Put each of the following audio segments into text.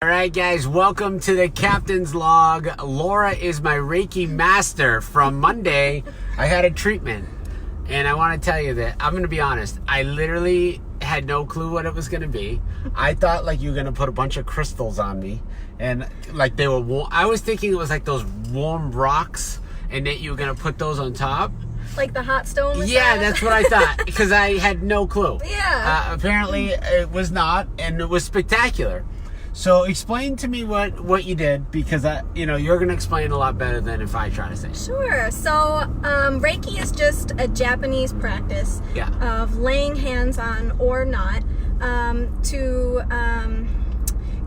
All right, guys, welcome to the captain's log. Laura is my Reiki master. From Monday, I had a treatment, and I want to tell you that I'm going to be honest. I literally had no clue what it was going to be. I thought like you were going to put a bunch of crystals on me, and like they were warm. I was thinking it was like those warm rocks, and that you were going to put those on top. Like the hot stone massage? Yeah, that's what I thought, because I had no clue. Yeah. Apparently, it was not, and it was spectacular. So explain to me what you did, because you're going to explain a lot better than if I try to say it. Sure. So Reiki is just a Japanese practice of laying hands on or not to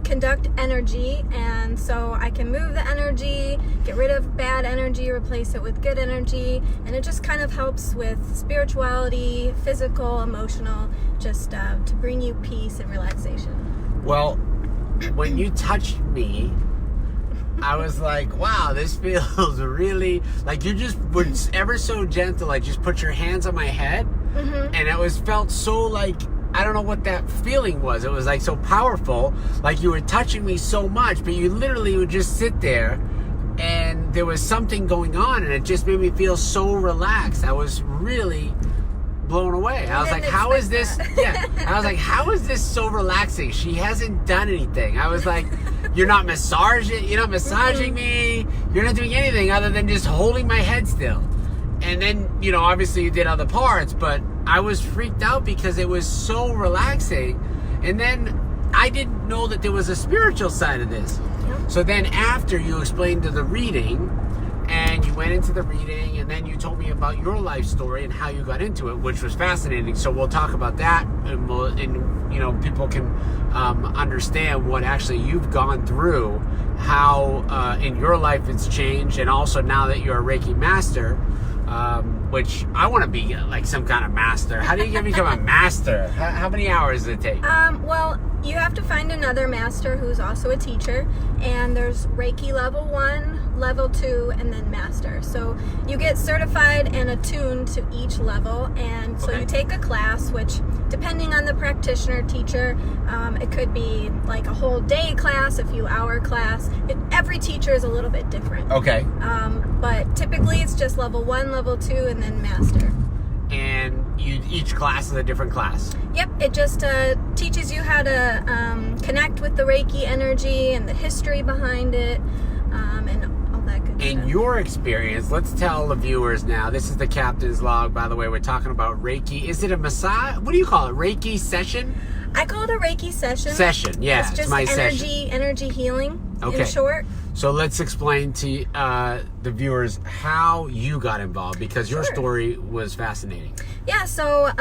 conduct energy, and so I can move the energy, get rid of bad energy, replace it with good energy, and it just kind of helps with spirituality, physical, emotional, just to bring you peace and relaxation. Well, when you touched me, I was like, wow, this feels really like you just were ever so gentle. Like, just put your hands on my head, and it felt so like, I don't know what that feeling was. It was like so powerful, like you were touching me so much, but you literally would just sit there, and there was something going on, and it just made me feel so relaxed. I was really blown away. I was like, how is this? Yeah. I was like, how is this so relaxing? She hasn't done anything. I was like, you're not massaging me. You're not doing anything other than just holding my head still. And then, obviously you did other parts, but I was freaked out because it was so relaxing. And then I didn't know that there was a spiritual side of this. So then after you explained to the reading, and you went into the reading, and then you told me about your life story and how you got into it, which was fascinating. So we'll talk about that, and people can understand what actually you've gone through, how in your life it's changed, and also now that you're a Reiki master, which I want to be like some kind of master. How do you become a master? How many hours does it take? Well, you have to find another master who's also a teacher, and there's Reiki level 1, level 2, and then master. So you get certified and attuned to each level, and so you take a class, which depending on the practitioner teacher, it could be like a whole day class, a few hour class. Every teacher is a little bit different. Okay. But typically it's just level 1, level 2, and then master. And each class is a different class. Yep, it just teaches you how to connect with the Reiki energy and the history behind it, and all that good stuff. In your experience, let's tell the viewers now, this is the captain's log, by the way, we're talking about Reiki. Is it a massage? What do you call it? Reiki session? I call it a Reiki session. Session, yeah, it's just my energy healing, in short. So let's explain to the viewers how you got involved, because your story was fascinating. Yeah, so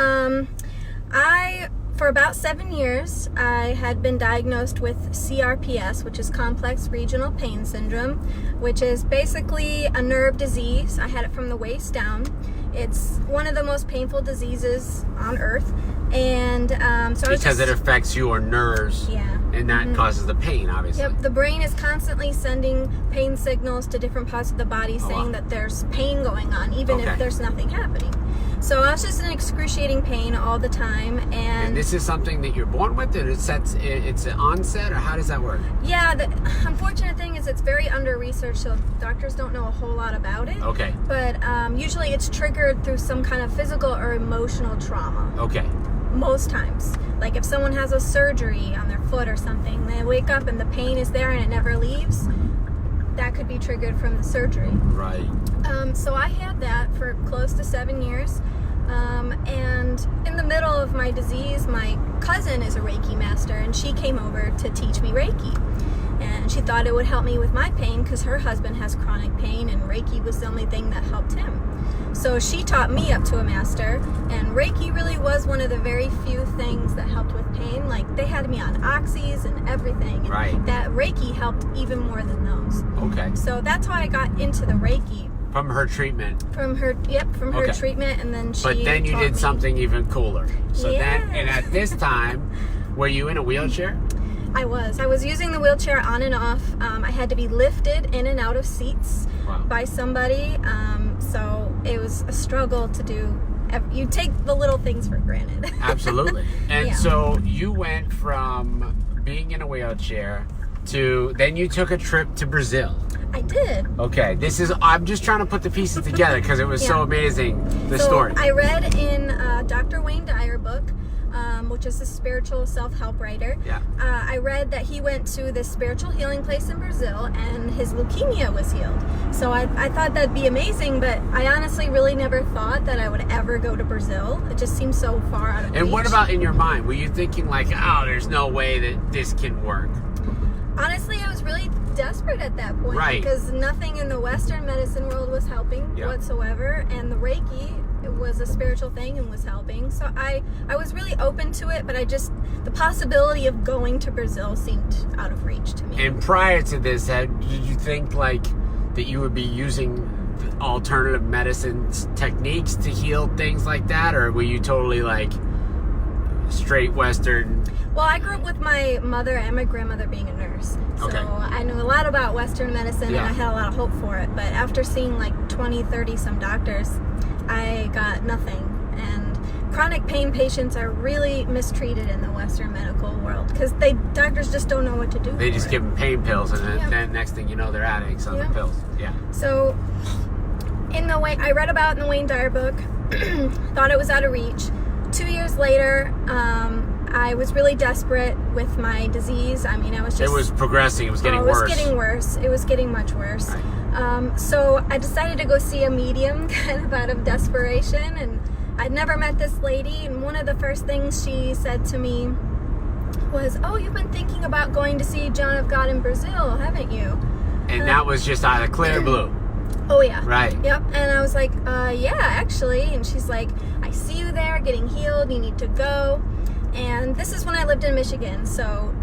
for about 7 years, I had been diagnosed with CRPS, which is Complex Regional Pain Syndrome, which is basically a nerve disease. I had it from the waist down. It's one of the most painful diseases on earth. And so because it affects your nerves, and that causes the pain, obviously. Yep, the brain is constantly sending pain signals to different parts of the body, saying that there's pain going on, even if there's nothing happening. So I was just in excruciating pain all the time, and this is something that you're born with, and it's an onset, or how does that work? Yeah, the unfortunate thing is it's very under-researched, so doctors don't know a whole lot about it. Okay. But usually it's triggered through some kind of physical or emotional trauma. Okay. Most times. Like if someone has a surgery on their foot or something, they wake up and the pain is there and it never leaves, that could be triggered from the surgery. Right. So I had that for close to 7 years. And in the middle of my disease, my cousin is a Reiki master, and she came over to teach me Reiki. And she thought it would help me with my pain because her husband has chronic pain, and Reiki was the only thing that helped him. So she taught me up to a master, and Reiki really was one of the very few things that helped with pain. Like, they had me on oxys and everything. And that Reiki helped even more than those. Okay. So that's how I got into the Reiki. From her treatment. From her treatment, and then she. But then you did something even cooler. So yeah. then, and at this time, were you in a wheelchair? I was using the wheelchair on and off. I had to be lifted in and out of seats by somebody. So it was a struggle to do. You take the little things for granted. Absolutely. And so you went from being in a wheelchair then you took a trip to Brazil. I did. Okay, I'm just trying to put the pieces together because it was so amazing, the story. I read in Dr. Wayne Dyer book, which is a spiritual self-help writer. Yeah. I read that he went to this spiritual healing place in Brazil and his leukemia was healed. So I thought that'd be amazing, but I honestly really never thought that I would ever go to Brazil. It just seems so far out of reach. And what about in your mind? Were you thinking like, oh, there's no way that this can work? Honestly, I was really desperate at that point, right, because nothing in the Western medicine world was helping whatsoever, and the Reiki was a spiritual thing and was helping. So I was really open to it, but the possibility of going to Brazil seemed out of reach to me. And prior to this, did you think like that you would be using alternative medicine techniques to heal things like that, or were you totally like straight Western? Well, I grew up with my mother and my grandmother being a nurse. So I knew a lot about Western medicine, and I had a lot of hope for it. But after seeing like 20, 30 some doctors, I got nothing. And chronic pain patients are really mistreated in the Western medical world because doctors just don't know what to do. They just give them pain pills, and then next thing you know, they're addicts on the pills. Yeah. So I read about in the Wayne Dyer book, thought it was out of reach. 2 years later, I was really desperate with my disease. I mean, it was progressing. It was getting worse. It was getting worse. It was getting much worse. Right. So I decided to go see a medium kind of out of desperation. And I'd never met this lady. And one of the first things she said to me was, "Oh, you've been thinking about going to see John of God in Brazil, haven't you?" And that was just out of clear blue. Oh, yeah. Right. Yep. And I was like, yeah, actually. And she's like, "I see you there getting healed. You need to go." And this is when I lived in Michigan. So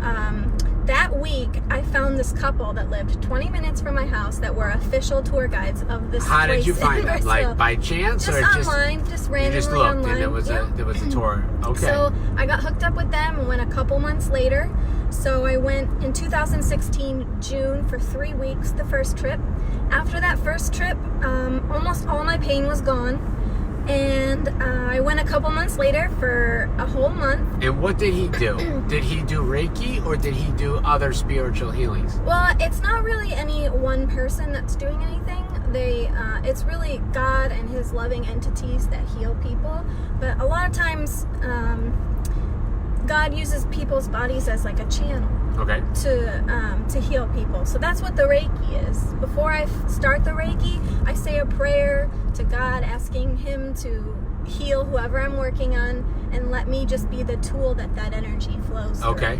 that week, I found this couple that lived 20 minutes from my house that were official tour guides of this How place did you find in them? Brazil. Like by chance? Just or online, just randomly you just looked online. And there was a tour. Okay. So I got hooked up with them and went a couple months later. So I went in 2016, June, for 3 weeks, the first trip. After that first trip, almost all my pain was gone. And I went a couple months later for a whole month. And what did he do? Did he do Reiki or did he do other spiritual healings? Well, it's not really any one person that's doing anything. It's really God and his loving entities that heal people. But a lot of times, God uses people's bodies as like a channel. Okay. To heal people. So that's what the Reiki is. Before I start the Reiki, I say a prayer to God asking him to heal whoever I'm working on and let me just be the tool that energy flows through. Okay.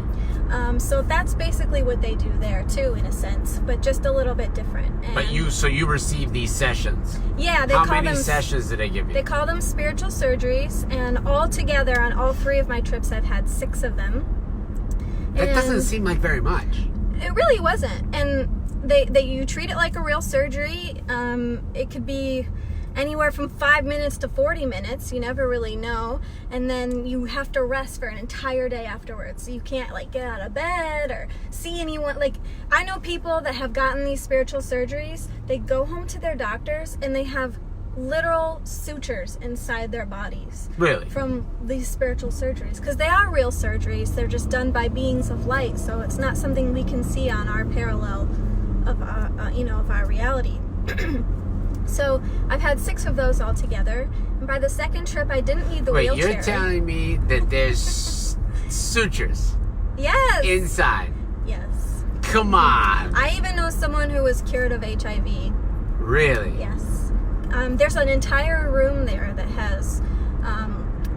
So that's basically what they do there too, in a sense, but just a little bit different. And but you receive these sessions. Yeah, How many sessions did they give you? They call them spiritual surgeries, and all together on all 3 of my trips, I've had 6 of them. That doesn't seem like very much. It really wasn't. And you treat it like a real surgery. It could be anywhere from 5 minutes to 40 minutes. You never really know. And then you have to rest for an entire day afterwards. So you can't like get out of bed or see anyone. Like, I know people that have gotten these spiritual surgeries. They go home to their doctors and they have literal sutures inside their bodies. Really? From these spiritual surgeries. Because they are real surgeries. They're just done by beings of light. So it's not something we can see on our parallel of our reality. So I've had 6 of those altogether. And by the second trip, I didn't need the wheelchair. Wait, you're telling me that there's sutures? Yes. Inside? Yes. Come on. I even know someone who was cured of HIV. Really? Yes. There's an entire room there that has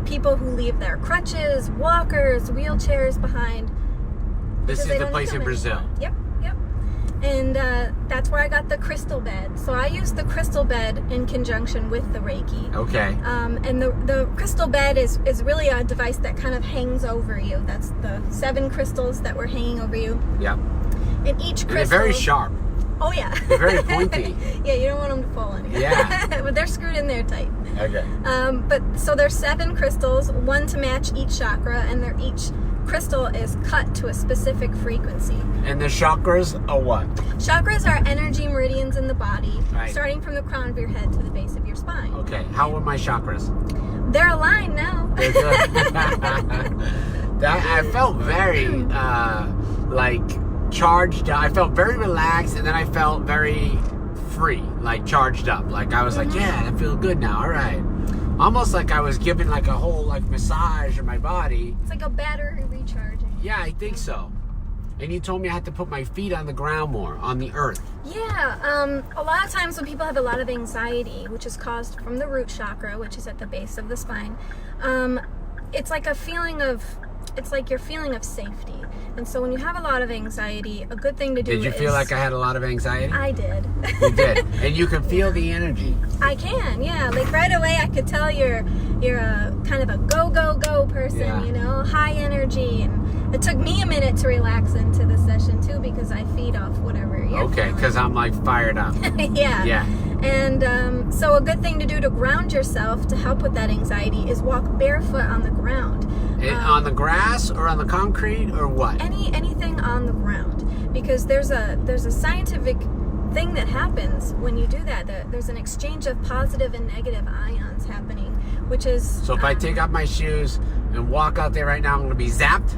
people who leave their crutches, walkers, wheelchairs behind. This is the place in Brazil? Yep. And that's where I got the crystal bed. So I use the crystal bed in conjunction with the Reiki. Okay. And the crystal bed is really a device that kind of hangs over you. That's the 7 crystals that were hanging over you. Yeah. And each crystal... And they're very sharp. Oh, yeah. They're very pointy. Yeah, you don't want them to fall in. Yeah. But they're screwed in there tight. Okay. So there's 7 crystals, 1 to match each chakra, and each crystal is cut to a specific frequency. And the chakras are what? Chakras are energy meridians in the body, right, starting from the crown of your head to the base of your spine. Okay. How are my chakras? They're aligned now. They're good. I felt very, charged up. I felt very relaxed, and then I felt very free, like charged up. Like I was like, yeah, I feel good now. All right. Almost like I was given like a whole like massage in my body. It's like a battery recharging. Yeah, I think so. And you told me I had to put my feet on the ground more, on the earth. Yeah, a lot of times when people have a lot of anxiety, which is caused from the root chakra, which is at the base of the spine, it's like you're feeling of safety. And so when you have a lot of anxiety, a good thing to do is... Did you feel like I had a lot of anxiety? I did. You did. And you can feel the energy. I can, yeah. Like right away I could tell you're a kind of a go person, you know, high energy. And it took me a minute to relax into the session too, because I feed off whatever you're Okay, because I'm like fired up. Yeah. Yeah. And so a good thing to do to ground yourself to help with that anxiety is walk barefoot on the ground. On the grass or on the concrete or what? Anything on the ground, because there's a scientific thing that happens when you do that. There's an exchange of positive and negative ions happening, which is... So if I take off my shoes and walk out there right now, I'm going to be zapped?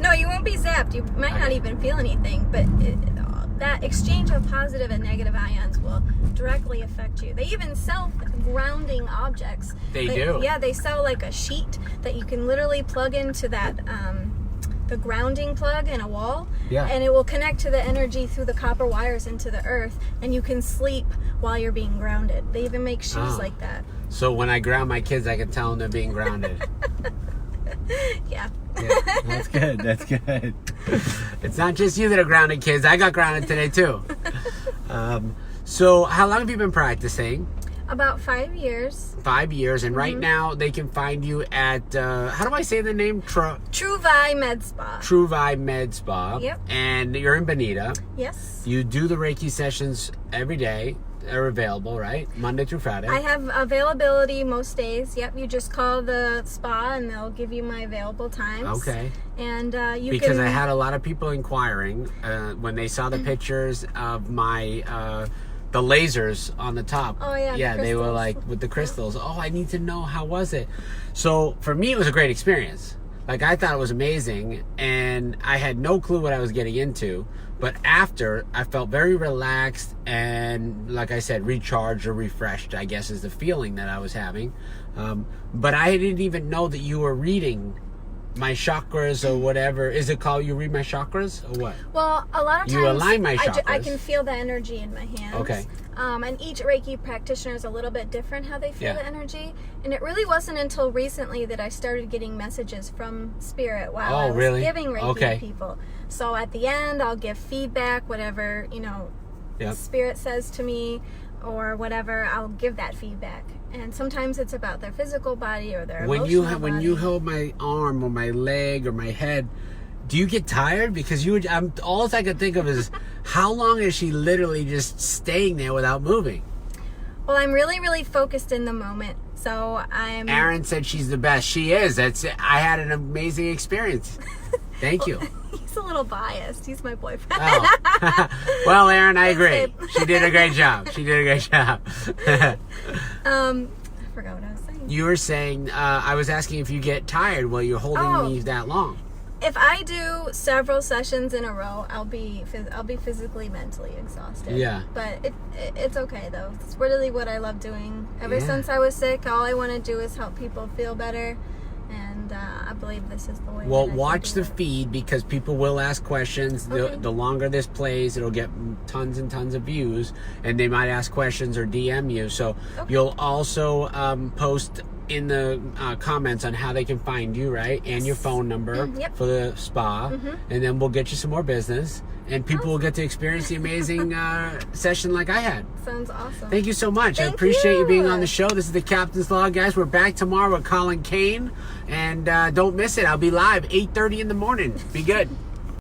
No, you won't be zapped. You might not even feel anything, but that exchange of positive and negative ions will directly affect you. They even sell grounding objects. They do? Yeah, they sell like a sheet that you can literally plug into that... the grounding plug in a wall, and it will connect to the energy through the copper wires into the earth, and you can sleep while you're being grounded. They even make shoes like that. So when I ground my kids, I can tell them they're being grounded. Yeah. That's good. That's good. It's not just you that are grounded, kids. I got grounded today too. So how long have you been practicing? About 5 years. 5 years, and right now they can find you at, how do I say the name? True Vibe Med Spa. True Vibe Med Spa. Yep. And you're in Bonita. Yes. You do the Reiki sessions every day. They're available, right? Monday through Friday. I have availability most days. Yep. You just call the spa and they'll give you my available times. Okay. And because I had a lot of people inquiring when they saw the pictures of my... the lasers on the top. Oh, yeah. Yeah, they were like, with the crystals. Oh, I need to know, how was it? So, for me, it was a great experience. Like, I thought it was amazing, and I had no clue what I was getting into. But after, I felt very relaxed and, like I said, recharged or refreshed, I guess is the feeling that I was having. But I didn't even know that you were reading my chakras or whatever. Is it called you read my chakras or what? Well, a lot of times you align my chakras. I can feel the energy in my hands. Okay. And each Reiki practitioner is a little bit different how they feel the energy. And it really wasn't until recently that I started getting messages from Spirit while I was giving Reiki to people. So at the end, I'll give feedback, whatever, Spirit says to me or whatever, I'll give that feedback. And sometimes it's about their physical body or their emotional body. When you hold my arm or my leg or my head, do you get tired? Because all I can think of is how long is she literally just staying there without moving? Well, I'm really, really focused in the moment. So I'm... Aaron said she's the best. She is. I had an amazing experience. Thank you. He's a little biased. He's my boyfriend. Oh. Well, Aaron, I agree. She did a great job. She did a great job. I forgot what I was saying. You were saying, I was asking if you get tired while you're holding me that long. If I do several sessions in a row, I'll be physically, mentally exhausted. Yeah. But it's okay though. It's really what I love doing. Ever since I was sick, all I want to do is help people feel better. And I believe this is the way. Well, watch the feed because people will ask questions. Okay. The longer this plays, it'll get tons and tons of views, and they might ask questions or DM you. So you'll also post in the comments on how they can find you, right? And your phone number for the spa, and then we'll get you some more business, and people will get to experience the amazing session like I had. Sounds awesome. Thank you so much. I appreciate you being on the show. This is the Captain's Log, guys. We're back tomorrow with Colin Kane, and don't miss it. I'll be live 8:30 in the morning. Be good.